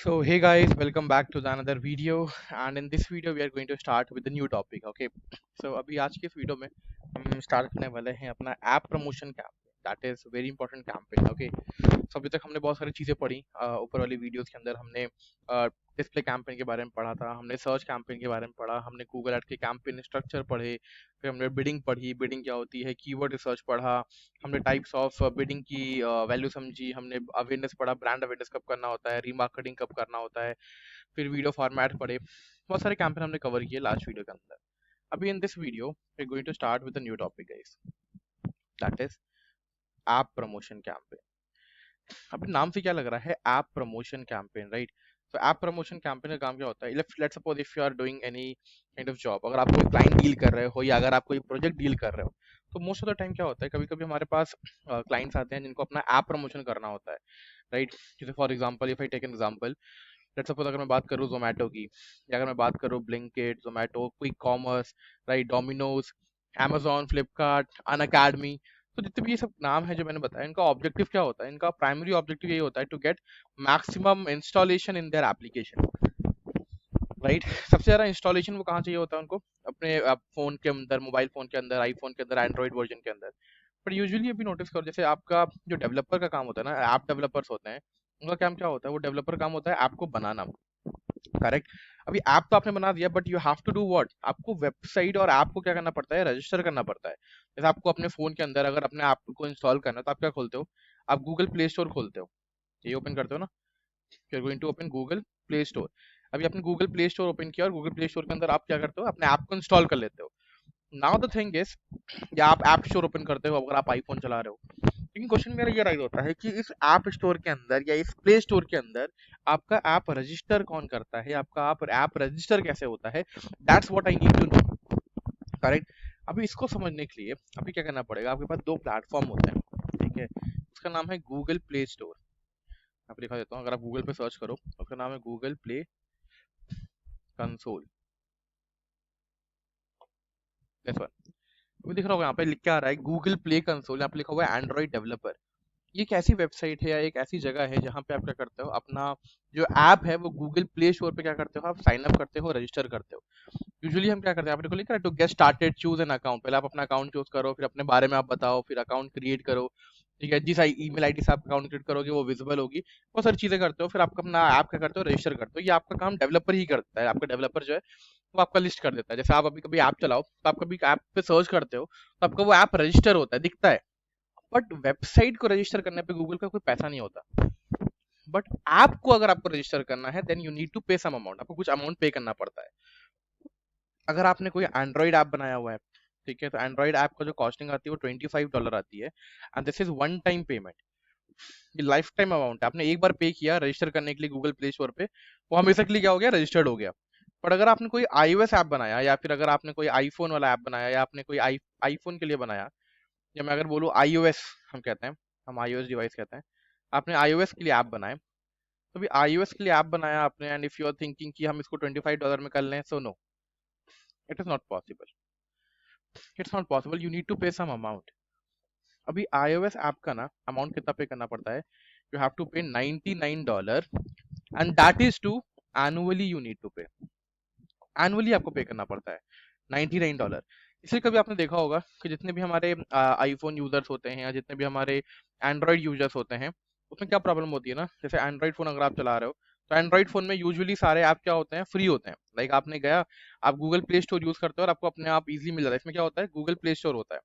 So hey guys, welcome back to the another video, and in this video we are going to start with the new topic. Okay, so अभी आज के इस video में हम start करने वाले हैं अपना app promotion campaign, that is very important campaign. Okay, so अभी तक हमने बहुत सारी चीज़ें पढ़ी. ऊपर वाली वीडियोस के अंदर हमने डिस्प्ले कैंपेन के बारे में पढ़ा था, हमने सर्च कैंपेन के बारे में पढ़ा, हमने गूगल एड के कैंपेन स्ट्रक्चर पढ़े, फिर हमने बिडिंग पढ़ी, बिडिंग क्या होती है, कीवर्ड रिसर्च पढ़ा, हमने टाइप्स ऑफ बिडिंग की वैल्यू समझी, हमने अवेयरनेस पढ़ा, ब्रांड अवेयरनेस कब करना होता है, रीमार्केटिंग कब करना होता है, फिर वीडियो फॉर्मेट पढ़े. बहुत सारे कैंपेन हमने कवर किए लास्ट वीडियो के अंदर. अभी in this video we going to start with a new topic guys, that is app promotion campaign. अब नाम से क्या लग रहा है, ऐप प्रमोशन कैंपेन, राइट? तो ऐप प्रमोशन कैंपेन का काम क्या होता है? Let's suppose if you are doing any kind of job, अगर आप कोई क्लाइंट डील कर रहे हो या अगर आप कोई प्रोजेक्ट डील कर रहे हो, तो मोस्ट ऑफ द टाइम क्या होता है, कभी कभी हमारे पास क्लाइंट्स आते हैं जिनको अपना ऐप प्रमोशन करना होता है, राइट? जैसे for example, if I take an example, let's suppose अगर मैं बात करूँ जोमेटो की, या अगर मैं बात करूँ Blinkit, Zomato, quick commerce, right, Domino's, Amazon, Flipkart, Unacademy. तो जितने भी ये सब नाम है जो मैंने बताया, इनका ऑब्जेक्टिव क्या होता है? इनका प्राइमरी ऑब्जेक्टिव यही होता है to get maximum installation in their application, right? सबसे ज़्यादा इंस्टॉलेशन वो कहाँ चाहिए होता है उनको? अपने फ़ोन के अंदर, मोबाइल फ़ोन के अंदर, आईफोन के अंदर, एंड्रॉइड वर्जन के अंदर. बट यूजुअली अभी नोटिस करो, जैसे आपका जो डेवलपर का काम होता है ना, ऐप डेवलपर्स होते हैं, उनका काम क्या होता है? वो डेवलपर काम होता है ऐप को बनाना, करेक्ट? अभी ऐप तो आपने बना दिया, but you have to do what? आपको वेबसाइट और ऐप को क्या करना पड़ता है? रजिस्टर करना पड़ता है. जैसे आपको अपने फोन के अंदर अगर अपने ऐप को इंस्टॉल करना है, तो आप क्या खोलते हो? आप गूगल प्ले स्टोर खोलते हो, ये ओपन करते हो ना, you are going to open Google Play Store. अभी आपने गूगल प्ले स्टोर ओपन किया और गूगल प्ले स्टोर के अंदर आप क्या करते हो? अपने ऐप को इंस्टॉल कर लेते हो. नाउ द थिंग इज, या आप ऐप स्टोर ओपन करते हो अगर आप आईफोन चला रहे हो. लेकिन क्वेश्चन मेरा ये राइज होता है कि इस ऐप स्टोर के अंदर या इस प्ले स्टोर के अंदर आपका ऐप रजिस्टर कौन करता है? आपका ऐप रजिस्टर कैसे होता है? That's what I need to know, correct? अभी इसको समझने के लिए अभी क्या करना पड़ेगा, आपके पास दो प्लेटफॉर्म होते हैं, ठीक है? उसका नाम है गूगल प्ले स्टोर. आप लिखा देता हूँ, अगर आप गूगल पे सर्च करो, उसका नाम है गूगल प्ले कंसोल. अभी दिख रहा होगा यहाँ पे लिख के आ रहा है गूगल प्ले कंसोल, यहाँ पे लिखा हुआ है एंड्रॉइड डेवलपर. ये एक ऐसी वेबसाइट है या एक ऐसी जगह है जहाँ पे आप क्या करते हो, अपना जो ऐप है वो गूगल प्ले स्टोर पे क्या करते हो, आप साइन अप करते हो, रजिस्टर करते हो. यूजुअली हम क्या करते हैं, आपने को लिखा है to get started choose an account. पहले आप अपना अकाउंट चूज करो, फिर अपने बारे में आप बताओ, फिर अकाउंट क्रिएट करो, ठीक है? जिस ईमेल आईडी से आप अकाउंट क्रिएट करोगे वो विजिबल होगी, बहुत सारी चीजें करते हो, फिर आप अपना ऐप क्या करते हो, रजिस्टर करते हो. ये आपका काम डेवलपर ही करता है. आपका डेवलपर जो है वो आपका लिस्ट कर देता है. जैसे आप अभी कभी ऐप चलाओ, तो आप कभी ऐप पे सर्च करते हो, तो आपका वो ऐप रजिस्टर होता है, दिखता है. बट वेबसाइट को रजिस्टर करने पे गूगल का कोई पैसा नहीं होता. बट ऐप को अगर आपको रजिस्टर करना है, then you need to pay some amount. आपको कुछ अमाउंट पे करना पड़ता है. अगर आपने कोई एंड्रॉइड ऐप बनाया हुआ है, ठीक है, तो एंड्रॉइड ऐप का जो कॉस्टिंग आती है वो $25 आती है, and this is one time payment. ये लाइफ टाइम अमाउंट है. आपने एक बार पे किया रजिस्टर करने के लिए गूगल प्ले स्टोर पे, वो हमेशा के लिए क्या हो गया, रजिस्टर्ड हो गया. पर अगर आपने कोई iOS ऐप बनाया, या फिर अगर आपने कोई आईफोन वाला ऐप बनाया, या आपने कोई आईफोन के लिए बनाया, या मैं अगर बोलूँ iOS, हम कहते हैं, हम iOS डिवाइस कहते हैं, आपने iOS के लिए ऐप बनाए, तो भी iOS के लिए ऐप बनाया आपने, and if you are thinking कि हम इसको $25 में कर लें, so no, it is not possible. It's not possible, you need to pay some amount. अभी iOS ऐप का ना अमाउंट कितना पे करना पड़ता है? You have to pay $99, and that is to annually, you need to pay annually, आपको pay करना पड़ता है $99. इसलिए कभी आपने देखा होगा कि जितने भी हमारे आईफोन यूजर्स होते हैं या जितने भी हमारे एंड्रॉइड यूजर्स होते हैं, उसमें क्या प्रॉब्लम होती है ना, जैसे एंड्रॉइड फोन अगर आप चला रहे हो, तो एंड्रॉइड फोन में यूजुअली सारे ऐप क्या होते हैं, फ्री होते हैं. लाइक आपने गया, आप गूगल प्ले स्टोर यूज करते हो और आपको अपने आप इजीली मिल जाता है. इसमें क्या होता है, गूगल प्ले स्टोर होता है,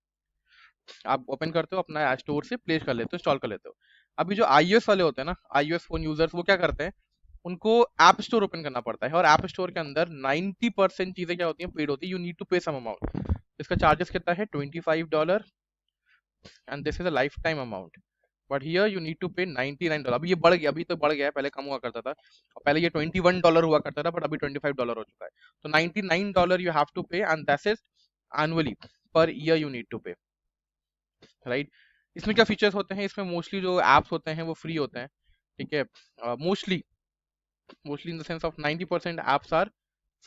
आप ओपन करते हो, अपना स्टोर से प्लेस कर लेते हो, इंस्टॉल कर लेते हो. अभी जो iOS वाले होते हैं ना, iOS फोन यूजर्स, वो क्या करते हैं, उनको ऐप स्टोर ओपन करना पड़ता है, और ऐप स्टोर के अंदर 90% चीजें क्या होती हैं, पेड होती है. You need to pay some amount. इसका चार्जेस कितना है, $25, and this is a lifetime amount. But here you need to pay $99. अभी ये बढ़ गया, अभी तो बढ़ गया है, पहले कम हुआ करता था, और पहले ये $21 हुआ करता था, बट अभी $25 हो चुका है. तो $99 you have to pay, and that is annually, per year you need to pay, right? इसमें क्या फीचर्स होते हैं, इसमें मोस्टली जो एप्स होते हैं वो फ्री होते हैं, ठीक है? Mostly, mostly in the sense of 90% apps are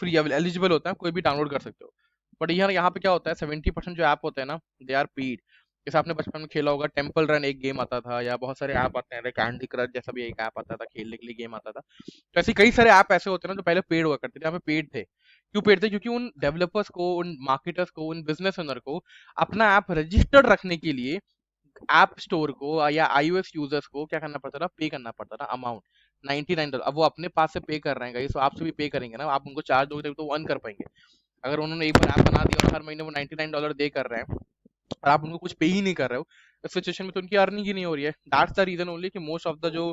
free, eligible होता है, कोई भी डाउनलोड कर सकते हो. बट यहाँ यहाँ पे क्या होता है, 70% जो ऐप होते हैं ना, दे आर पेड. जैसे आपने बचपन में खेला होगा, टेम्पल रन एक गेम आता था, या बहुत सारे ऐप आते हैं, कैंडी क्रश जैसा भी एक ऐप आता था, खेलने के लिए गेम आता था। तो ऐसे कई सारे ऐप ऐसे होते हैं ना जो पहले पेड हुआ करते थे, यहाँ पे पेड थे। क्यों पेड थे? क्योंकि उन डेवलपर्स को, उन मार्केटर्स को, उन बिजनेस ओनर को अपना ऐप रजिस्टर्ड रखने के लिए ऐप स्टोर को या iOS यूजर्स को क्या करना पड़ता था? पे करना पड़ता था अमाउंट, $99। अब वो अपने पास से पे कर रहे हैं, तो आपसे भी पे करेंगे ना, आप उनको चार्ज दोगे तो वो अर्न कर पाएंगे। अगर उन्होंने एक बार ऐप बना दिया और हर महीने वो $99 दे कर रहे हैं और आप उनको कुछ पे ही नहीं कर रहे हो, इस सिचुएशन में तो उनकी अर्निंग ही नहीं हो रही है। दैट्स द रीजन ओनली कि मोस्ट ऑफ द जो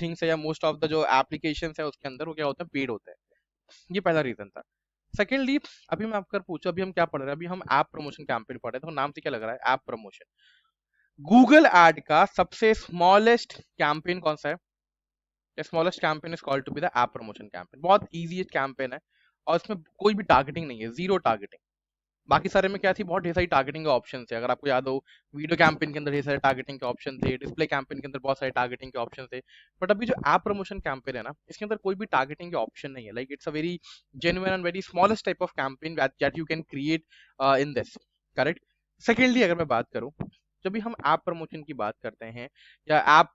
थिंग्स है या मोस्ट ऑफ द जो एप्लीकेशन है उसके अंदर वो क्या होता है? पेड होता है। ये पहला रीजन था। सेकेंडली, अभी मैं आपको पूछा, अभी हम क्या पढ़ रहे हैं? अभी हम ऐप प्रमोशन कैंपेन पढ़ रहे हैं, तो नाम से क्या लग रहा है? App promotion. गूगल एड का सबसे स्मॉलेस्ट कैंपेन कौन सा है? Smallest campaign is called to be the app promotion campaign. बहुत इजी कैंपेन है और इसमें कोई भी टारगेटिंग नहीं है, जीरो टारगेटिंग। बाकी सारे में क्या थी? बहुत ढेर सारी टारगेटिंग के ऑप्शन थे। अगर आपको याद हो, वीडियो कैंपेन के अंदर ढेर सारे टारगेटिंग के ऑप्शन थे, डिस्प्ले कैंपेन के अंदर बहुत सारे टारगेटिंग के ऑप्शन थे। बट अभी जो ऐप प्रमोशन कैंपेन है ना, इसके अंदर कोई भी टारगेटिंग के ऑप्शन नहीं है। Like it's a very genuine and very smallest type of campaign that you can create in this. Correct. Secondly, अगर मैं बात करूं, जब भी हम ऐप प्रमोशन की बात करते हैं या ऐप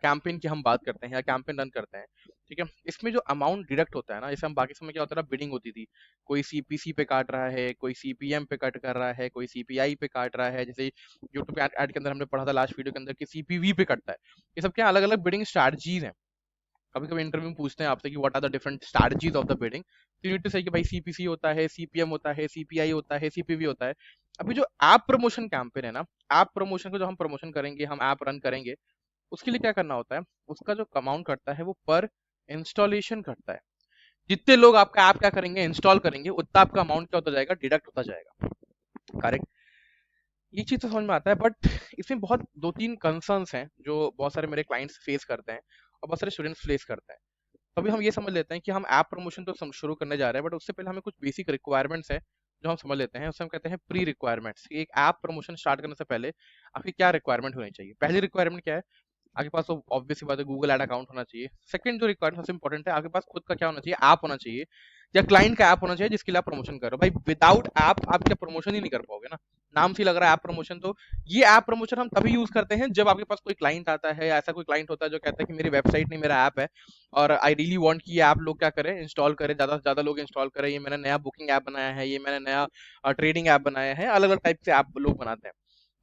कैंपेन की हम बात करते हैं या कैंपेन रन करते हैं, ठीक है, इसमें जो अमाउंट डिडक्ट होता है ना, जैसे हम बाकी समय क्या होता है, बिडिंग होती थी, कोई सीपीसी पे काट रहा है, कोई सीपीएम पे कट कर रहा है, कोई सीपीआई पे काट रहा है। जैसे यूट्यूब ऐड के अंदर हमने पढ़ा था लास्ट वीडियो के अंदर कि सीपीवी पे कटता है। ये सब क्या अलग अलग बिडिंग स्ट्रैटेजीज हैं। कभी कभी इंटरव्यू में पूछते हैं आपसे कि what are the different strategies of the bidding, तो यू नीड टू से कि भाई सीपीसी होता है, सीपीएम होता है, सीपीआई होता है, सीपीवी होता है। अभी जो ऐप प्रमोशन कैंपेन है ना, ऐप प्रमोशन को जो हम प्रमोशन करेंगे, हम ऐप रन करेंगे, उसके लिए क्या करना होता है? उसका जो अमाउंट कटता है वो पर इंस्टॉलेशन कटता है। जितने लोग आपका ऐप क्या करेंगे? इंस्टॉल करेंगे, उतना आपका अमाउंट क्या होता जाएगा? डिडक्ट होता जाएगा। करेक्ट। ये चीज तो समझ में आता है, बट इसमें बहुत दो तीन कंसर्न्स हैं जो बहुत सारे मेरे क्लाइंट्स फेस करते हैं और बहुत सारे स्टूडेंट्स फेस करते हैं। तो अभी हम ये समझ लेते हैं कि हम ऐप प्रमोशन तो शुरू करने जा रहे हैं, बट उससे पहले हमें कुछ बेसिक रिक्वायरमेंट्स है जो हम समझ लेते हैं। उसे हम कहते हैं प्री रिक्वायरमेंट्स। एक ऐप प्रमोशन स्टार्ट करने से पहले आपकी क्या रिक्वायरमेंट होनी चाहिए? पहली रिक्वायरमेंट क्या है? आपके पास तो ऑब्वियस सी बात है, गूगल एड अकाउंट होना चाहिए। सेकंड जो रिक्वायरमेंट सबसे इंपॉर्टेंट है, आपके पास खुद का क्या होना चाहिए? ऐप होना चाहिए या क्लाइंट का ऐप होना चाहिए जिसके लिए आप प्रमोशन कर रहे हो। भाई विदाउट ऐप आप क्या प्रमोशन ही नहीं कर पाओगे ना। नाम से लग रहा है ऐप प्रमोशन, तो ये ऐप प्रमोशन हम तभी यूज करते हैं जब आपके पास कोई क्लाइंट आता है या ऐसा कोई क्लाइंट होता है जो कहता है कि मेरी वेबसाइट नहीं, मेरा ऐप है और आई रियली वांट कि ये ऐप लोग क्या करें? इंस्टॉल करें, ज्यादा से ज्यादा लोग इंस्टॉल करें। ये मैंने नया बुकिंग ऐप बनाया है, ये मैंने नया ट्रेडिंग ऐप बनाया है। अलग अलग टाइप से ऐप लोग बनाते हैं।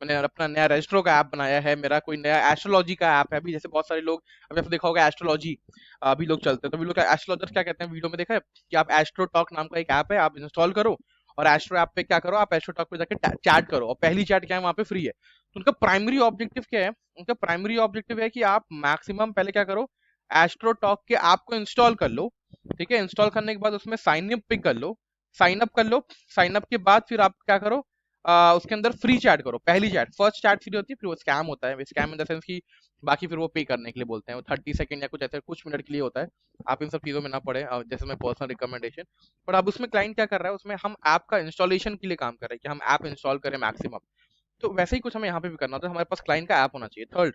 मैंने अपना नया रेजिस्ट्रो का ऐप बनाया है, मेरा कोई नया एस्ट्रोलॉजी का ऐप है। अभी जैसे बहुत सारे लोग, अभी आपने देखा होगा एस्ट्रोलॉजी अभी लोग चलते हैं, तो अभी लोग एस्ट्रोलॉजर क्या कहते हैं, वीडियो में देखा है कि आप एस्ट्रो टॉक नाम का एक ऐप है, आप इंस्टॉल करो और एस्ट्रो ऐप पे क्या करो, आप एस्ट्रो टॉक पे जाके चैट करो और पहली चैट क्या है? वहां पे फ्री है। तो उनका प्राइमरी ऑब्जेक्टिव क्या है? उनका प्राइमरी ऑब्जेक्टिव है कि आप मैक्सिमम पहले क्या करो? एस्ट्रो टॉक के ऐप को इंस्टॉल कर लो। ठीक है, इंस्टॉल करने के बाद उसमें साइन अप पिक कर लो, साइन अप कर लो। साइन अप के बाद फिर आप क्या करो? उसके अंदर फ्री चैट करो। पहली चैट, फर्स्ट चैट फ्री होती है, फिर वो स्कैम होता है। स्कैम इन द सेंस की बाकी फिर वो पे करने के लिए बोलते हैं, वो 30 सेकंड या कुछ ऐसे कुछ मिनट के लिए होता है। आप इन सब चीजों में ना पड़े, जैसे मैं पर्सनल रिकमेंडेशन। बट अब उसमें क्लाइंट क्या कर रहा है? उसमें हम ऐप का इंस्टॉलेशन के लिए काम कर रहे हैं कि हम ऐप इंस्टॉल करें मैक्सिमम। तो वैसे ही कुछ हमें यहाँ पे भी करना होता है, हमारे पास क्लाइंट का ऐप होना चाहिए। थर्ड,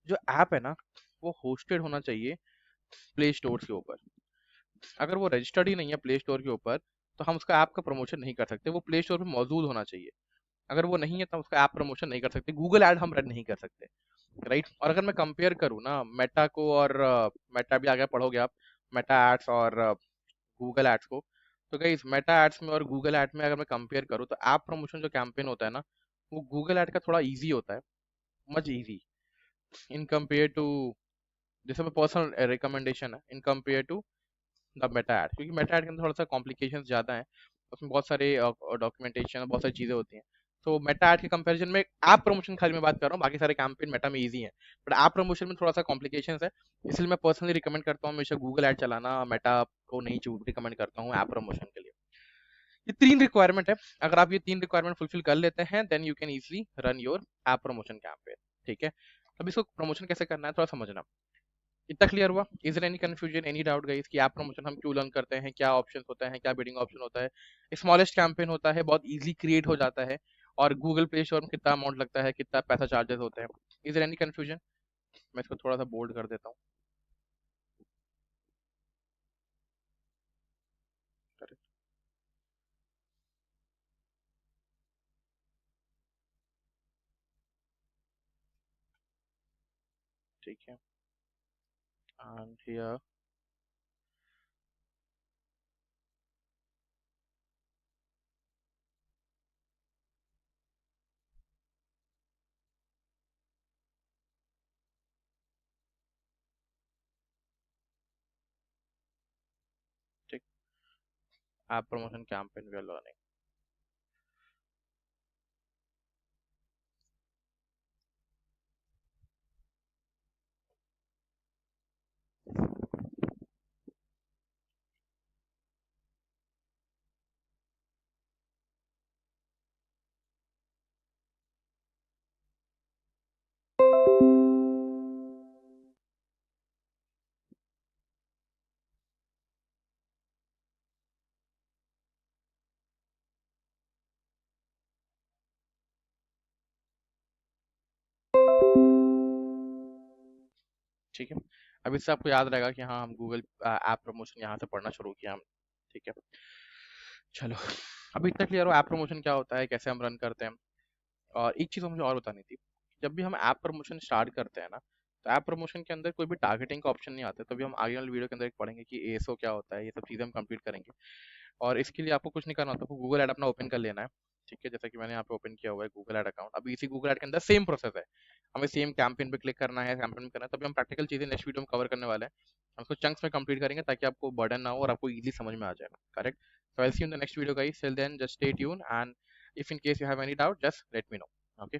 जो ऐप है ना, वो होस्टेड होना चाहिए प्ले स्टोर के ऊपर। अगर वो रजिस्टर्ड ही नहीं है प्ले स्टोर के ऊपर, तो हम उसका ऐप का प्रमोशन नहीं कर सकते। वो प्ले स्टोर पर मौजूद होना चाहिए। अगर वो नहीं है तो उसका ऐप प्रमोशन नहीं कर सकते, गूगल ऐड हम रन नहीं कर सकते। राइट। और अगर मैं कंपेयर करूँ ना मेटा को, और मेटा भी आगे पढ़ोगे आप, मेटा एड्स और गूगल एड्स को, तो गाइस मेटा एड्स में और गूगल एड में अगर मैं कंपेयर करूँ तो ऐप प्रमोशन जो कैंपेन होता है ना, वो गूगल एड का थोड़ा इजी होता है, much easy in compare to, जैसे मैं पर्सनल रिकमेंडेशन है, in compare to the Meta ad. क्योंकि मेटा एड के अंदर थोड़ा सा कॉम्प्लिकेशन ज़्यादा है, उसमें बहुत सारे डॉक्यूमेंटेशन बहुत सारी चीज़ें होती हैं। तो मेटा एड के कंपैरिजन में ऐप प्रमोशन खाली मैं बात कर रहा हूँ, बाकी सारे कैंपेन मेटा में इजी है, बट ऐप प्रमोशन में थोड़ा सा कॉम्प्लिकेशन है। इसलिए मैं पर्सनली रिकमेंड करता हूँ हमेशा गूगल ऐड चलाना, मेटा को नहीं रिकमेंड करता हूँ ऐप प्रमोशन के लिए। ये तीन रिक्वायरमेंट है। अगर आप ये तीन रिक्वायरमेंट फुलफिल कर लेते हैं, then you can easily run your app promotion campaign. ठीक है, अब इसको प्रमोशन कैसे करना है थोड़ा समझना। इतना क्लियर हुआ? Is there any confusion, any doubt guys कि ऐप प्रमोशन हम क्यों लर्न करते हैं, क्या ऑप्शंस होता है, क्या बिडिंग ऑप्शन होता है? स्मॉलेस्ट कैंपेन होता है, बहुत इजीली क्रिएट हो जाता है, और गूगल प्ले स्टोर में कितना अमाउंट लगता है, कितना पैसा चार्जेस होते हैं? Is there any confusion? मैं इसको थोड़ा सा बोल्ड कर देता हूँ। and here ठीक app promotion campaign we are learning. ठीक है, अब इससे आपको याद रहेगा कि हाँ हम गूगल ऐप प्रमोशन यहाँ से पढ़ना शुरू किया हम। ठीक है, चलो अभी इतना क्लियर हो ऐप प्रमोशन क्या होता है, कैसे हम रन करते हैं। और एक चीज़ मुझे और बतानी थी, जब भी हम ऐप प्रमोशन स्टार्ट करते हैं ना, तो ऐप प्रमोशन के अंदर कोई भी टारगेटिंग का ऑप्शन नहीं आता, तभी हम आगे वाले वीडियो के अंदर एक पढ़ेंगे कि एएसओ क्या होता है, ये सब चीज़ें हम कंप्लीट करेंगे। और इसके लिए आपको कुछ नहीं करना होता, आपको गूगल ऐड अपना ओपन कर लेना है। ठीक है, जैसा कि मैंने यहाँ पे ओपन किया हुआ है गूगल ऐड अकाउंट। अभी इसी गूगल ऐड के अंदर सेम प्रोसेस है, हमें सेम कैंपेन पे क्लिक करना है, कैंपेन में करना है। तभी हम प्रैक्टिकल चीज़ें नेक्स्ट वीडियो में कवर करने वाले हैं, हम उसको चंक्स में कंप्लीट करेंगे ताकि आपको बर्डन ना हो और आपको इजीली समझ में आ जाए। Correct, so I'll see you in the next video guys, till then just stay tuned, and if in case you have any doubt just let me know. Okay.